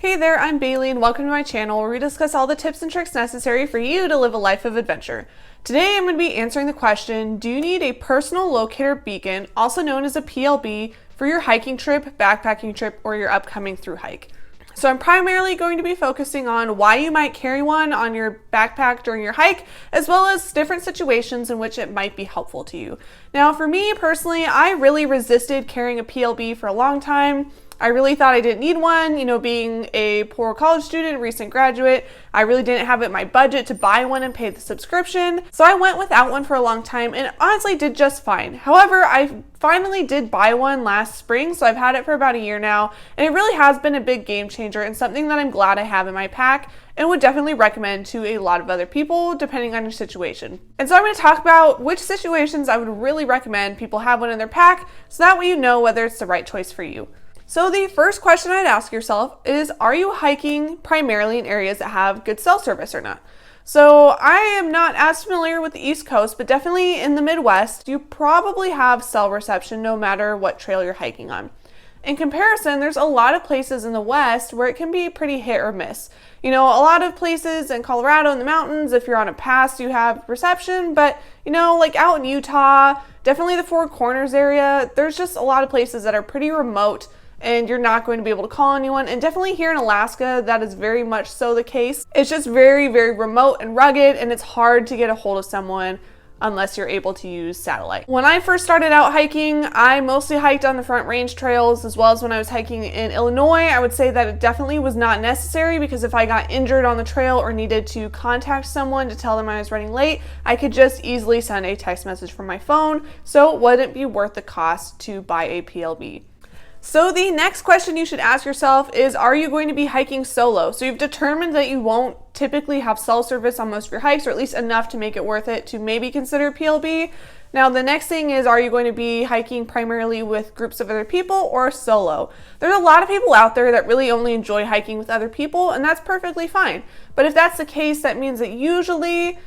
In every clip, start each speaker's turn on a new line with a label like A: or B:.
A: Hey there, I'm Bailey and welcome to my channel where we discuss all the tips and tricks necessary for you to live a life of adventure. Today I'm going to be answering the question, do you need a personal locator beacon, also known as a PLB, for your hiking trip, backpacking trip, or your upcoming through hike? So I'm primarily going to be focusing on why you might carry one on your backpack during your hike, as well as different situations in which it might be helpful to you. Now for me personally, I really resisted carrying a PLB for a long time. I really thought I didn't need one, being a poor college student, recent graduate, I really didn't have it in my budget to buy one and pay the subscription. So I went without one for a long time and honestly did just fine. However, I finally did buy one last spring, so I've had it for about a year now, and it really has been a big game changer and something that I'm glad I have in my pack and would definitely recommend to a lot of other people depending on your situation. And so I'm going to talk about which situations I would really recommend people have one in their pack so that way you know whether it's the right choice for you. So the first question I'd ask yourself is, are you hiking primarily in areas that have good cell service or not? So I am not as familiar with the East Coast, but definitely in the Midwest, you probably have cell reception no matter what trail you're hiking on. In comparison, there's a lot of places in the West where it can be pretty hit or miss. A lot of places in Colorado in the mountains, if you're on a pass, you have reception, but like out in Utah, definitely the Four Corners area, there's just a lot of places that are pretty remote and you're not going to be able to call anyone. And definitely here in Alaska, that is very much so the case. It's just very, very remote and rugged, and it's hard to get a hold of someone unless you're able to use satellite. When I first started out hiking, I mostly hiked on the Front Range trails, as well as when I was hiking in Illinois. I would say that it definitely was not necessary because if I got injured on the trail or needed to contact someone to tell them I was running late, I could just easily send a text message from my phone, so it wouldn't be worth the cost to buy a PLB. So the next question you should ask yourself is, are you going to be hiking solo? So you've determined that you won't typically have cell service on most of your hikes, or at least enough to make it worth it to maybe consider PLB. Now the next thing is, are you going to be hiking primarily with groups of other people or solo? There's a lot of people out there that really only enjoy hiking with other people, and that's perfectly fine. But if that's the case, that means that usually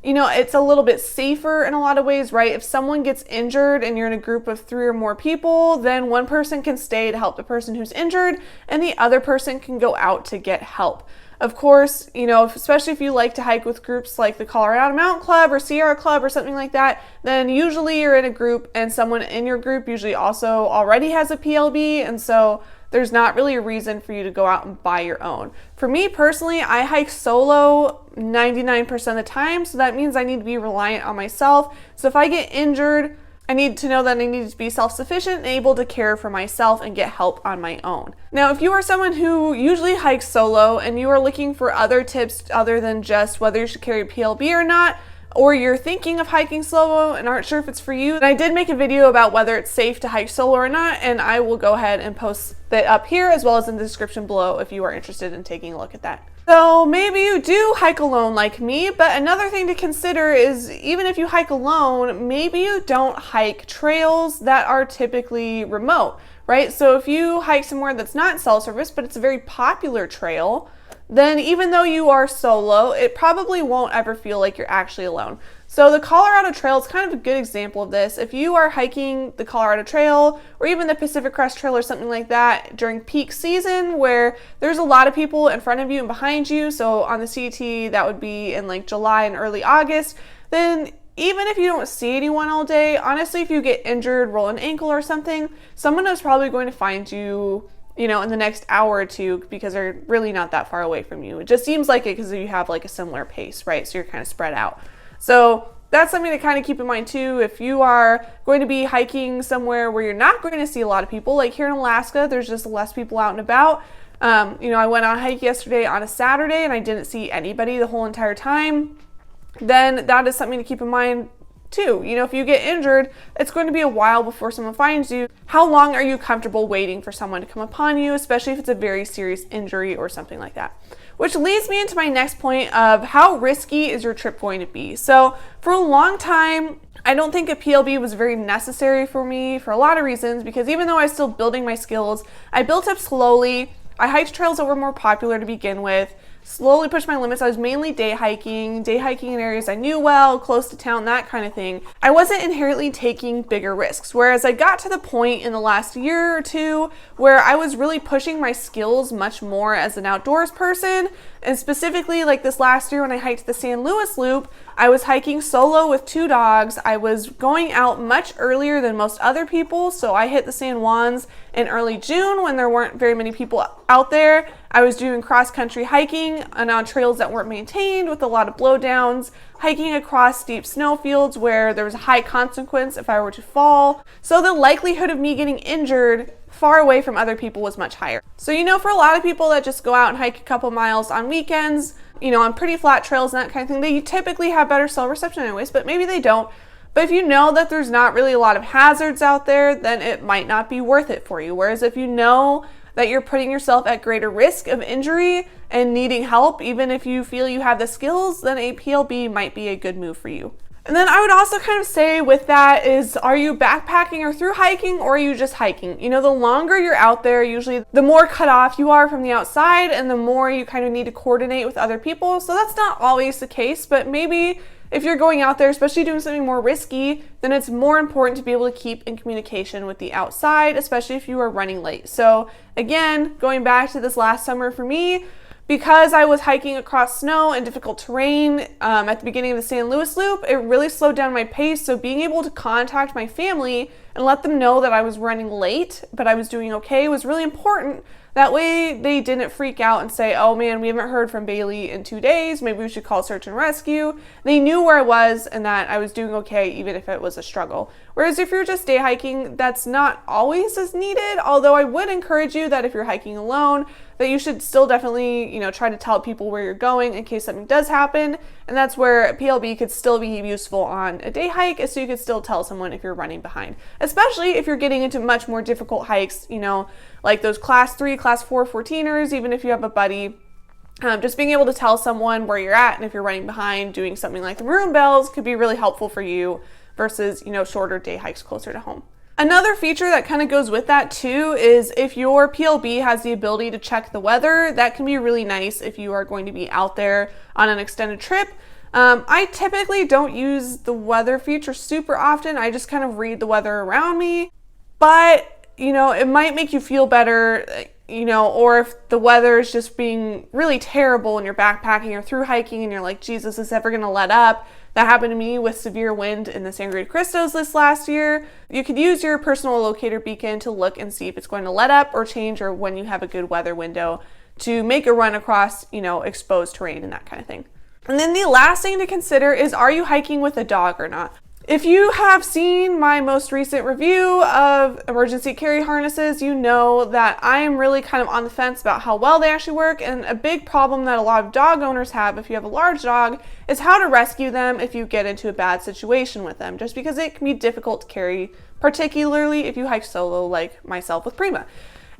A: it's a little bit safer in a lot of ways, right? If someone gets injured and you're in a group of 3 or more people, then one person can stay to help the person who's injured and the other person can go out to get help. Of course, especially if you like to hike with groups like the Colorado Mountain Club or Sierra Club or something like that, then usually you're in a group and someone in your group usually also already has a PLB, and so there's not really a reason for you to go out and buy your own. For me personally, I hike solo 99% of the time, so that means I need to be reliant on myself. So if I get injured, I need to know that I need to be self-sufficient and able to care for myself and get help on my own. Now, if you are someone who usually hikes solo and you are looking for other tips other than just whether you should carry a PLB or not, or you're thinking of hiking solo and aren't sure if it's for you, and I did make a video about whether it's safe to hike solo or not, and I will go ahead and post that up here as well as in the description below if you are interested in taking a look at that. So maybe you do hike alone like me, but another thing to consider is even if you hike alone, maybe you don't hike trails that are typically remote, right? So if you hike somewhere that's not cell service, but it's a very popular trail, then even though you are solo, it probably won't ever feel like you're actually alone. So the Colorado Trail is kind of a good example of this. If you are hiking the Colorado Trail or even the Pacific Crest Trail or something like that during peak season where there's a lot of people in front of you and behind you, so on the CT that would be in like July and early August, then even if you don't see anyone all day, honestly, if you get injured, roll an ankle or something, someone is probably going to find you in the next hour or two because they're really not that far away from you. It just seems like it because you have like a similar pace, right? So you're kind of spread out. So that's something to kind of keep in mind too. If you are going to be hiking somewhere where you're not going to see a lot of people, like here in Alaska, there's just less people out and about. I went on a hike yesterday on a Saturday and I didn't see anybody the whole entire time. Then that is something to keep in mind too. If you get injured, it's going to be a while before someone finds you. How long are you comfortable waiting for someone to come upon you, especially if it's a very serious injury or something like that? Which leads me into my next point of how risky is your trip going to be. So for a long time, I don't think a PLB was very necessary for me for a lot of reasons, because even though I was still building my skills, I built up slowly. I hiked trails that were more popular to begin with. slowly pushed my limits. I was mainly day hiking in areas I knew well, close to town, that kind of thing. I wasn't inherently taking bigger risks, whereas I got to the point in the last year or two where I was really pushing my skills much more as an outdoors person. And specifically, like this last year when I hiked the San Luis Loop, I was hiking solo with 2 dogs. I was going out much earlier than most other people, so I hit the San Juans in early June when there weren't very many people out there. I was doing cross-country hiking and on trails that weren't maintained with a lot of blowdowns, hiking across steep snowfields where there was a high consequence if I were to fall. So the likelihood of me getting injured far away from other people was much higher. So, for a lot of people that just go out and hike a couple miles on weekends, on pretty flat trails and that kind of thing, they typically have better cell reception anyways, but maybe they don't. But if you know that there's not really a lot of hazards out there, then it might not be worth it for you. Whereas if you know that you're putting yourself at greater risk of injury and needing help, even if you feel you have the skills, then a PLB might be a good move for you. And then I would also kind of say with that is, are you backpacking or through hiking, or are you just hiking? The longer you're out there, usually the more cut off you are from the outside and the more you kind of need to coordinate with other people. So that's not always the case, but maybe if you're going out there, especially doing something more risky, then it's more important to be able to keep in communication with the outside, especially if you are running late. So again, going back to this last summer for me, because I was hiking across snow and difficult terrain at the beginning of the San Luis Loop, it really slowed down my pace. So being able to contact my family and let them know that I was running late, but I was doing okay, was really important. That way they didn't freak out and say, oh man, we haven't heard from Bailey in 2 days. Maybe we should call search and rescue. They knew where I was and that I was doing okay, even if it was a struggle. Whereas if you're just day hiking, that's not always as needed. Although I would encourage you that if you're hiking alone, that you should still definitely, try to tell people where you're going in case something does happen. And that's where a PLB could still be useful on a day hike, so you could still tell someone if you're running behind. Especially if you're getting into much more difficult hikes, like those class 3, class 4 14ers, even if you have a buddy. Just being able to tell someone where you're at and if you're running behind, doing something like the maroon bells could be really helpful for you versus, shorter day hikes closer to home. Another feature that kind of goes with that too is if your PLB has the ability to check the weather, that can be really nice if you are going to be out there on an extended trip. I typically don't use the weather feature super often. I just kind of read the weather around me, but it might make you feel better, or if the weather is just being really terrible and you're backpacking or through hiking and you're like, Jesus, is this ever going to let up? That happened to me with severe wind in the Sangre de Cristos this last year. You could use your personal locator beacon to look and see if it's going to let up or change, or when you have a good weather window to make a run across, exposed terrain and that kind of thing. And then the last thing to consider is, are you hiking with a dog or not? If you have seen my most recent review of emergency carry harnesses, you know that I am really kind of on the fence about how well they actually work. And a big problem that a lot of dog owners have if you have a large dog is how to rescue them if you get into a bad situation with them, just because it can be difficult to carry, particularly if you hike solo like myself with Prima.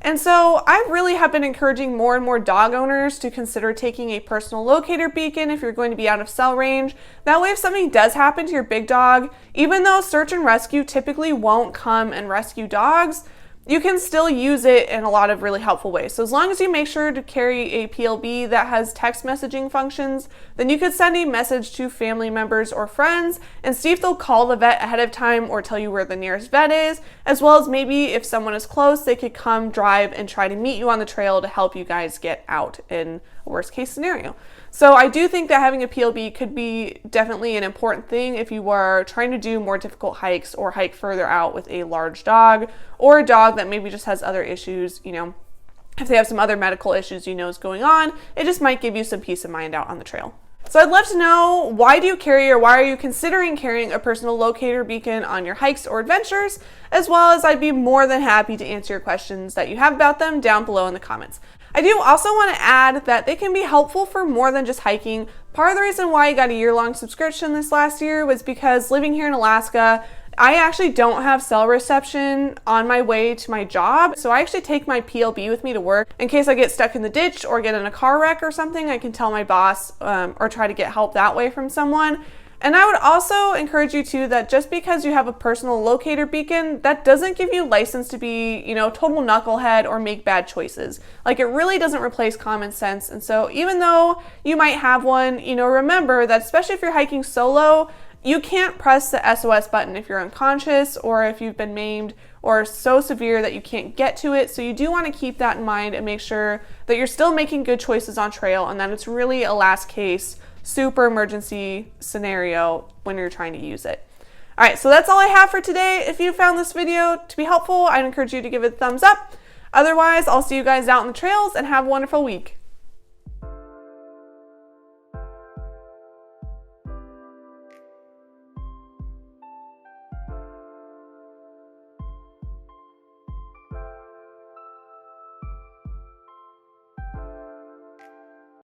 A: And so I really have been encouraging more and more dog owners to consider taking a personal locator beacon if you're going to be out of cell range. That way, if something does happen to your big dog, even though search and rescue typically won't come and rescue dogs, you can still use it in a lot of really helpful ways. So as long as you make sure to carry a PLB that has text messaging functions, then you could send a message to family members or friends and see if they'll call the vet ahead of time or tell you where the nearest vet is, as well as maybe if someone is close, they could come drive and try to meet you on the trail to help you guys get out in a worst case scenario. So I do think that having a PLB could be definitely an important thing if you are trying to do more difficult hikes or hike further out with a large dog, or a dog that maybe just has other issues, if they have some other medical issues is going on, it just might give you some peace of mind out on the trail. So I'd love to know, why do you carry, or why are you considering carrying a personal locator beacon on your hikes or adventures, as well as I'd be more than happy to answer your questions that you have about them down below in the comments. I do also want to add that they can be helpful for more than just hiking. Part of the reason why I got a year-long subscription this last year was because living here in Alaska, I actually don't have cell reception on my way to my job. So I actually take my PLB with me to work in case I get stuck in the ditch or get in a car wreck or something. I can tell my boss or try to get help that way from someone. And I would also encourage you too that just because you have a personal locator beacon, that doesn't give you license to be, total knucklehead or make bad choices. Like, it really doesn't replace common sense. And so even though you might have one, remember that especially if you're hiking solo, you can't press the SOS button if you're unconscious or if you've been maimed or so severe that you can't get to it. So you do want to keep that in mind and make sure that you're still making good choices on trail and that it's really a last case, super emergency scenario when you're trying to use it. All right, so that's all I have for today. If you found this video to be helpful, I'd encourage you to give it a thumbs up. Otherwise, I'll see you guys out in the trails and have a wonderful week.